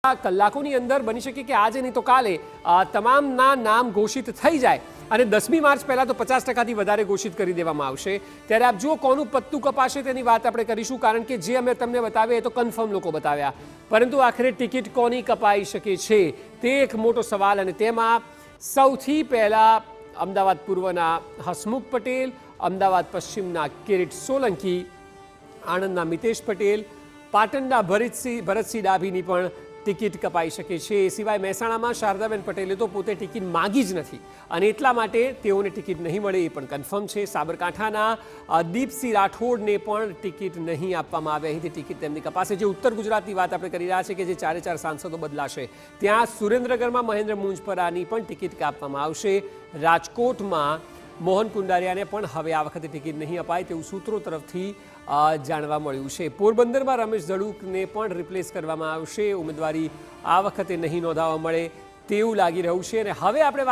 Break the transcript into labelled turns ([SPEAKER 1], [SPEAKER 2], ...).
[SPEAKER 1] કલાકોની અંદર બની શકે કે આજે નહીં તો કાલે તમામના નામ ઘોષિત થઈ જાય અને 10મી માર્ચ પહેલા તો 50%થી વધારે ઘોષિત કરી દેવામાં આવશે। ત્યારે આપ જુઓ કોનું પત્તું કપાશે તેની વાત આપણે કરીશું, કારણ કે જે અમે તમને બતાવ્યા એ તો કન્ફર્મ લોકો બતાવ્યા, પરંતુ આખરે ટિકિટ કોની કપાઈ શકે છે તે એક મોટો સવાલ। અને તેમાં સૌથી પહેલા અમદાવાદ પૂર્વના હસમુખ પટેલ, અમદાવાદ પશ્ચિમના કિરીટ સોલંકી, આણંદના મિતેશ પટેલ, પાટણના ભરતસિંહ ડાભીની પણ ટિકિટ કપાઈ શકે છે। એ સિવાય મહેસાણામાં શારદાબેન પટેલે તો પોતે ટિકિટ માગી જ નથી અને એટલા માટે તેઓને ટિકિટ નહીં મળે એ પણ કન્ફર્મ છે। સાબરકાંઠાના દીપસિંહ રાઠોડને પણ ટિકિટ નહીં આપવામાં આવે, અહીંથી ટિકિટ તેમની કપાશે। જે ઉત્તર ગુજરાતની વાત આપણે કરી રહ્યા છીએ કે જે 4 સાંસદો બદલાશે, ત્યાં સુરેન્દ્રનગરમાં મહેન્દ્ર મુંજપરાની પણ ટિકિટ કાપવામાં આવશે। રાજકોટમાં મોહન કુંડારિયાને પણ હવે આ વખતે ટિકિટ નહીં અપાય તેવું સૂત્રો તરફથી જાણવા મળ્યું છે। પોરબંદરમાં રમેશ ધડુકને પણ રિપ્લેસ કરવામાં આવશે, ઉમેદવારી આ વખતે નહીં નોંધાવવા મળે તેવું લાગી રહ્યું છે। અને હવે આપણે વાત